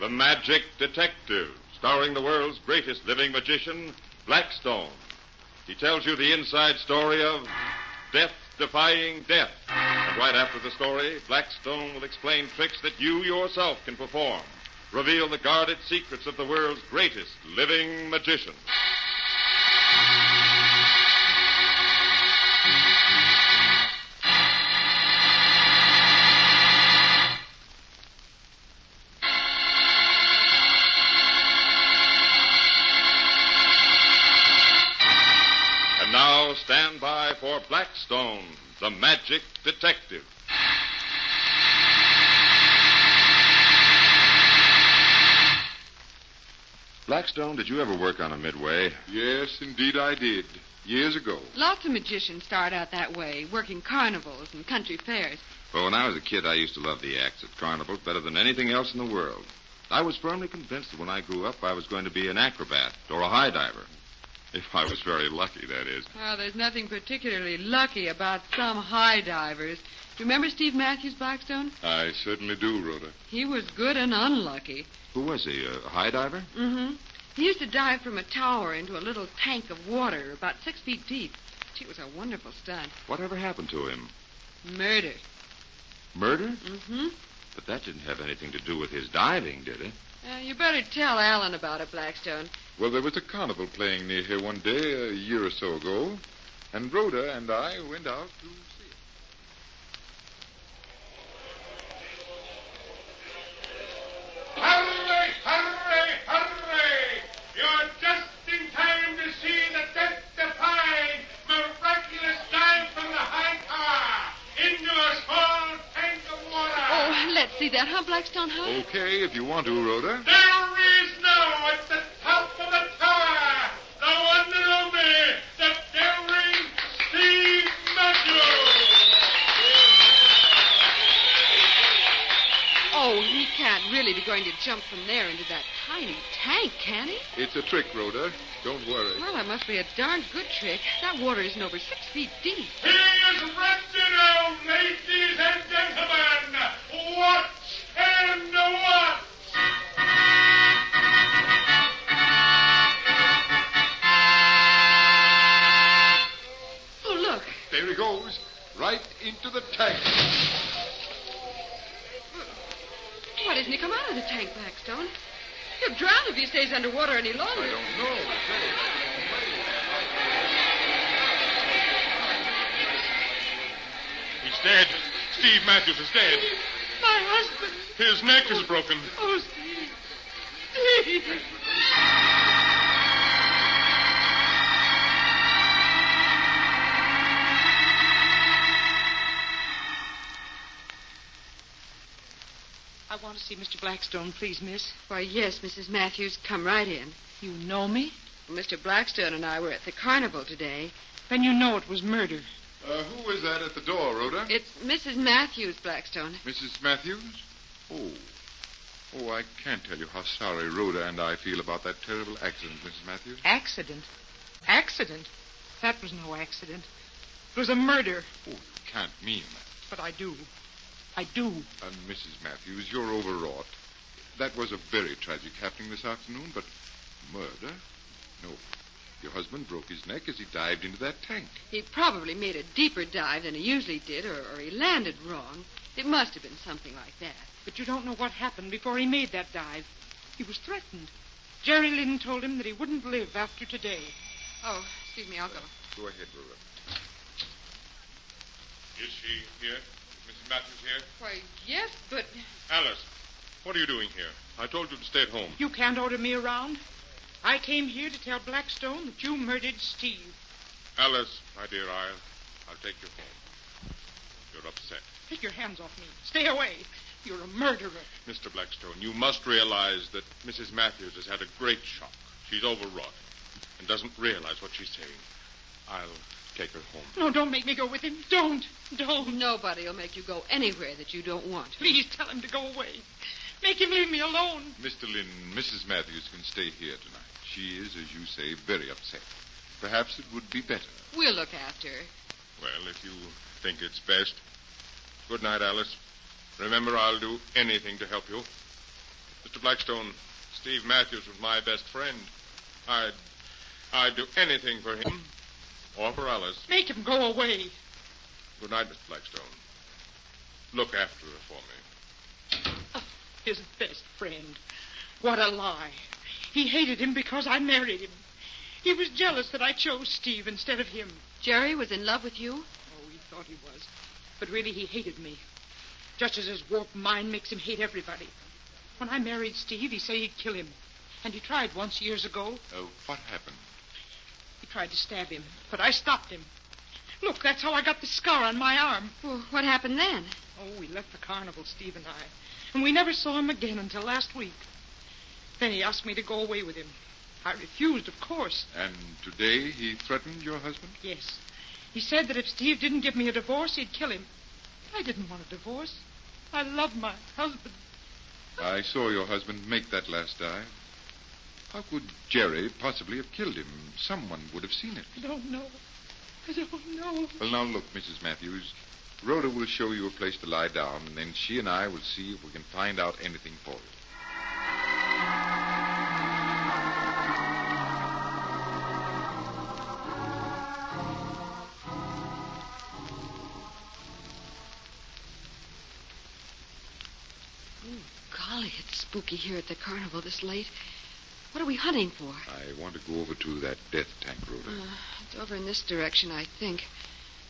The Magic Detective, starring the world's greatest living magician, Blackstone. He tells you the inside story of Death Defying Death. And right after the story, Blackstone will explain tricks that you yourself can perform, reveal the guarded secrets of the world's greatest living magician. Now stand by for Blackstone, the Magic Detective. Blackstone, did you ever work on a midway? Yes, indeed I did. Years ago. Lots of magicians start out that way, working carnivals and country fairs. Well, when I was a kid, I used to love the acts at carnivals better than anything else in the world. I was firmly convinced that when I grew up, I was going to be an acrobat or a high diver. If I was very lucky, that is. Well, there's nothing particularly lucky about some high divers. Do you remember Steve Matthews, Blackstone? I certainly do, Rhoda. He was good and unlucky. Who was he, a high diver? Mm-hmm. He used to dive from a tower into a little tank of water about 6 feet deep. Gee, it was a wonderful stunt. Whatever happened to him? Murder. Murder? Mm-hmm. But that didn't have anything to do with his diving, did it? You better tell Alan about it, Blackstone. Well, there was a carnival playing near here one day, a year or so ago, and Rhoda and I went out to see it. Hurry, hurry, hurry! You're just in time to see the death-defying, miraculous dive from the high tower into a small tank of water. Oh, let's see that, huh, Blackstone, huh? Okay, if you want to, Rhoda. There is now at the top of the tower the one and only, the daring Steve Matthews. Oh, he can't really be going to jump from there into that tiny tank, can he? It's a trick, Rhoda. Don't worry. Well, that must be a darn good trick. That water isn't over 6 feet deep. He is ready now, ladies and gentlemen. Watch and watch. Oh, look. There he goes, right into the tank. Why doesn't he come out of the tank, Blackstone? He'll drown if he stays underwater any longer. I don't know. He's dead. Steve Matthews is dead. My husband. His neck is broken. Oh, Steve. Steve. I want to see Mr. Blackstone, please, miss. Why, yes, Mrs. Matthews, come right in. You know me? Well, Mr. Blackstone and I were at the carnival today. Then you know it was murder. Who is that at the door, Rhoda? It's Mrs. Matthews, Blackstone. Mrs. Matthews? Oh, I can't tell you how sorry Rhoda and I feel about that terrible accident, Mrs. Matthews. Accident? Accident? That was no accident. It was a murder. Oh, you can't mean that. But I do. I do. Mrs. Matthews, you're overwrought. That was a very tragic happening this afternoon, but murder? No. Your husband broke his neck as he dived into that tank. He probably made a deeper dive than he usually did, or he landed wrong. It must have been something like that. But you don't know what happened before he made that dive. He was threatened. Jerry Lynn told him that he wouldn't live after today. Oh, excuse me, I'll go. Go ahead, Rhoda. Is she here? Mrs. Matthews here? Why, yes, but... Alice, what are you doing here? I told you to stay at home. You can't order me around. I came here to tell Blackstone that you murdered Steve. Alice, my dear, I'll take you home. You're upset. Take your hands off me. Stay away. You're a murderer. Mr. Blackstone, you must realize that Mrs. Matthews has had a great shock. She's overwrought and doesn't realize what she's saying. I'll take her home. No, don't make me go with him. Don't. Nobody will make you go anywhere that you don't want to. Please tell him to go away. Make him leave me alone. Mr. Lynn, Mrs. Matthews can stay here tonight. She is, as you say, very upset. Perhaps it would be better. We'll look after her. Well, if you think it's best. Good night, Alice. Remember, I'll do anything to help you. The Mr. Blackstone, Steve Matthews was my best friend. I'd do anything for him or for Alice. Make him go away. Good night, Mr. Blackstone. Look after her for me. Oh, his best friend. What a lie. He hated him because I married him. He was jealous that I chose Steve instead of him. Jerry was in love with you? Oh, he thought he was. But really, he hated me. Just as his warped mind makes him hate everybody. When I married Steve, he said he'd kill him. And he tried once years ago. What happened? He tried to stab him, but I stopped him. Look, that's how I got the scar on my arm. Well, what happened then? Oh, we left the carnival, Steve and I. And we never saw him again until last week. Then he asked me to go away with him. I refused, of course. And today he threatened your husband? Yes. He said that if Steve didn't give me a divorce, he'd kill him. I didn't want a divorce. I love my husband. I saw your husband make that last dive. How could Jerry possibly have killed him? Someone would have seen it. I don't know. I don't know. Well, now look, Mrs. Matthews. Rhoda will show you a place to lie down, and then she and I will see if we can find out anything for you. Golly, it's spooky here at the carnival this late. What are we hunting for? I want to go over to that death tank, Rhoda. It's over in this direction, I think.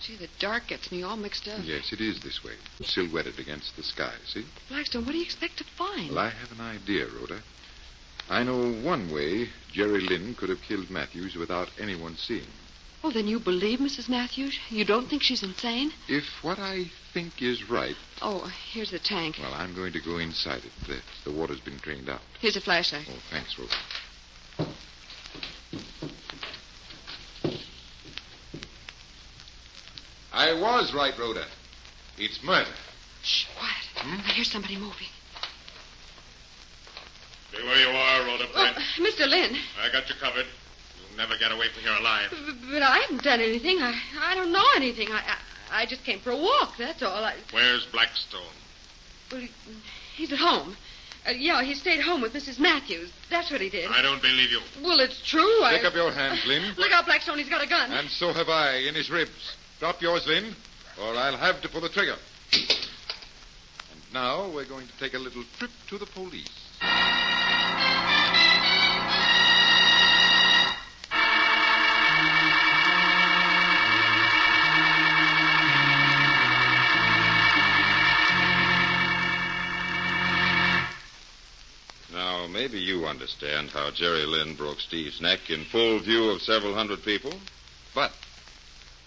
Gee, the dark gets me all mixed up. Yes, it is this way. Silhouetted against the sky, see? Blackstone, what do you expect to find? Well, I have an idea, Rhoda. I know one way Jerry Lynn could have killed Matthews without anyone seeing. Oh, then you believe Mrs. Matthews? You don't think she's insane? If what I think is right... Oh, here's the tank. Well, I'm going to go inside it. The water's been drained out. Here's a flashlight. Oh, thanks, Rhoda. I was right, Rhoda. It's murder. Shh, quiet. I hear somebody moving. Stay where you are, Rhoda Brent. Oh, Mr. Lynn. I got you covered. You'll never get away from here alive. But I haven't done anything. I don't know anything. I just came for a walk, that's all. Where's Blackstone? Well, he's at home. Yeah, he stayed home with Mrs. Matthews. That's what he did. I don't believe you. Well, it's true. Pick up your hands, Lynn. Look out, Blackstone. He's got a gun. And so have I, in his ribs. Drop yours, Lynn, or I'll have to pull the trigger. And now we're going to take a little trip to the police. Now, maybe you understand how Jerry Lynn broke Steve's neck in full view of several hundred people, but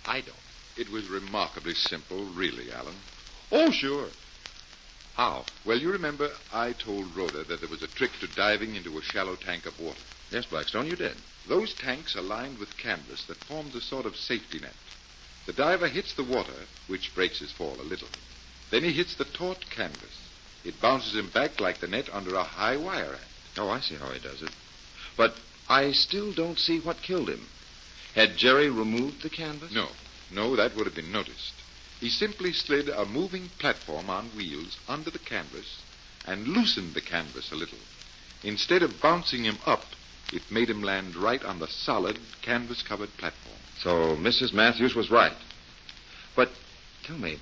I don't. It was remarkably simple, really, Alan. Oh, sure. How? Well, you remember I told Rhoda that there was a trick to diving into a shallow tank of water. Yes, Blackstone, you did. Those tanks are lined with canvas that forms a sort of safety net. The diver hits the water, which breaks his fall a little. Then he hits the taut canvas. It bounces him back like the net under a high wire end. Oh, I see how he does it. But I still don't see what killed him. Had Jerry removed the canvas? No, that would have been noticed. He simply slid a moving platform on wheels under the canvas and loosened the canvas a little. Instead of bouncing him up, it made him land right on the solid, canvas-covered platform. So Mrs. Matthews was right. But tell me,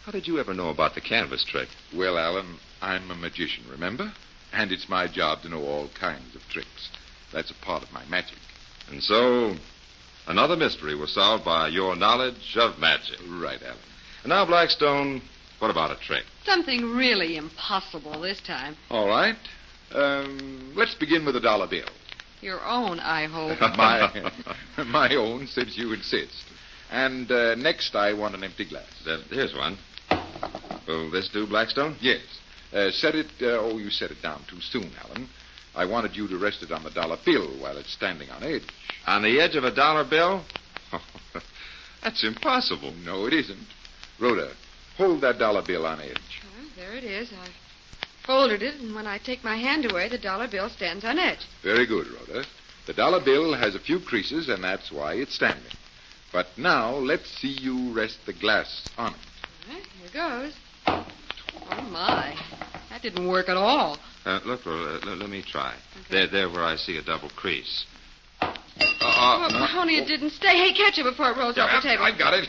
how did you ever know about the canvas trick? Well, Alan, I'm a magician, remember? And it's my job to know all kinds of tricks. That's a part of my magic. And so, another mystery was solved by your knowledge of magic. Right, Alan. And now, Blackstone, what about a trick? Something really impossible this time. All right. Let's begin with a $1 bill. Your own, I hope. My own, since you insist. And next, I want an empty glass. Here's one. Will this do, Blackstone? Yes. Set it... you set it down too soon, Alan. I wanted you to rest it on the $1 bill while it's standing on edge. On the edge of a $1 bill? That's impossible. No, it isn't. Rhoda, hold that $1 bill on edge. There it is. I've folded it, and when I take my hand away, the $1 bill stands on edge. Very good, Rhoda. The $1 bill has a few creases, and that's why it's standing. But now, let's see you rest the glass on it. All right, here goes. Oh, my. That didn't work at all. Look, let me try. There where I see a double crease. Only it didn't stay. Hey, catch it before it rolls off the table. I got it.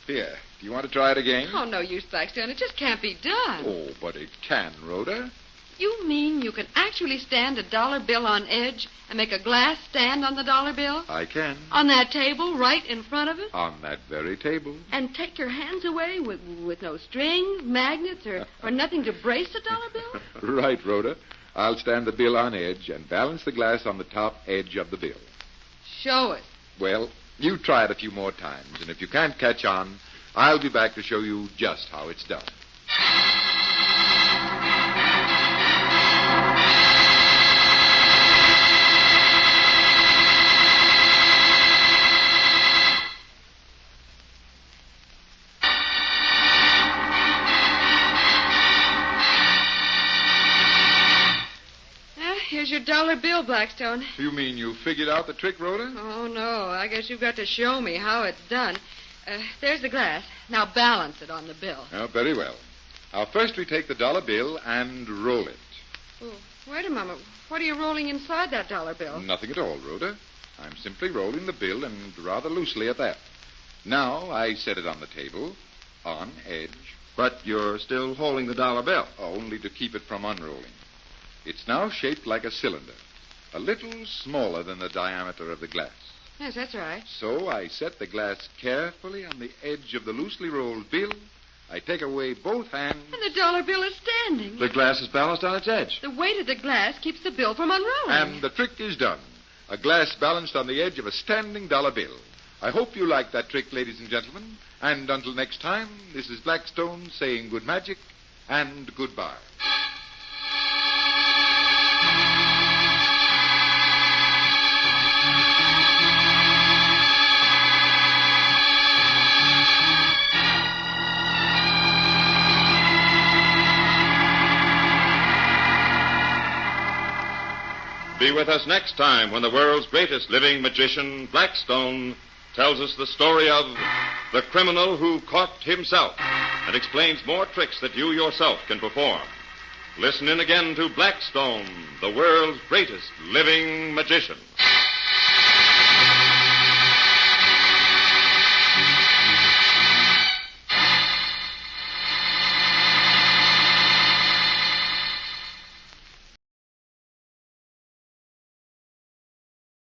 Here, do you want to try it again? Oh, no use, Blackstone. It just can't be done. Oh, but it can, Rhoda. You mean you can actually stand a dollar bill on edge and make a glass stand on the dollar bill? I can. On that table, right in front of it? On that very table. And take your hands away with no strings, magnets, or nothing to brace the dollar bill? Right, Rhoda. I'll stand the bill on edge and balance the glass on the top edge of the bill. Show us. Well, you try it a few more times, and if you can't catch on, I'll be back to show you just how it's done. Here's your dollar bill, Blackstone. You mean you figured out the trick, Rhoda? Oh, no. I guess you've got to show me how it's done. There's the glass. Now balance it on the bill. Oh, very well. Now, first we take the dollar bill and roll it. Oh, wait a moment. What are you rolling inside that dollar bill? Nothing at all, Rhoda. I'm simply rolling the bill, and rather loosely at that. Now I set it on the table, on edge. But you're still holding the dollar bill. Only to keep it from unrolling. It's now shaped like a cylinder, a little smaller than the diameter of the glass. Yes, that's right. So I set the glass carefully on the edge of the loosely rolled bill. I take away both hands. And the dollar bill is standing. The glass is balanced on its edge. The weight of the glass keeps the bill from unrolling. And the trick is done. A glass balanced on the edge of a standing dollar bill. I hope you like that trick, ladies and gentlemen. And until next time, this is Blackstone saying good magic and goodbye. Be with us next time when the world's greatest living magician, Blackstone, tells us the story of the criminal who caught himself and explains more tricks that you yourself can perform. Listen in again to Blackstone, the world's greatest living magician.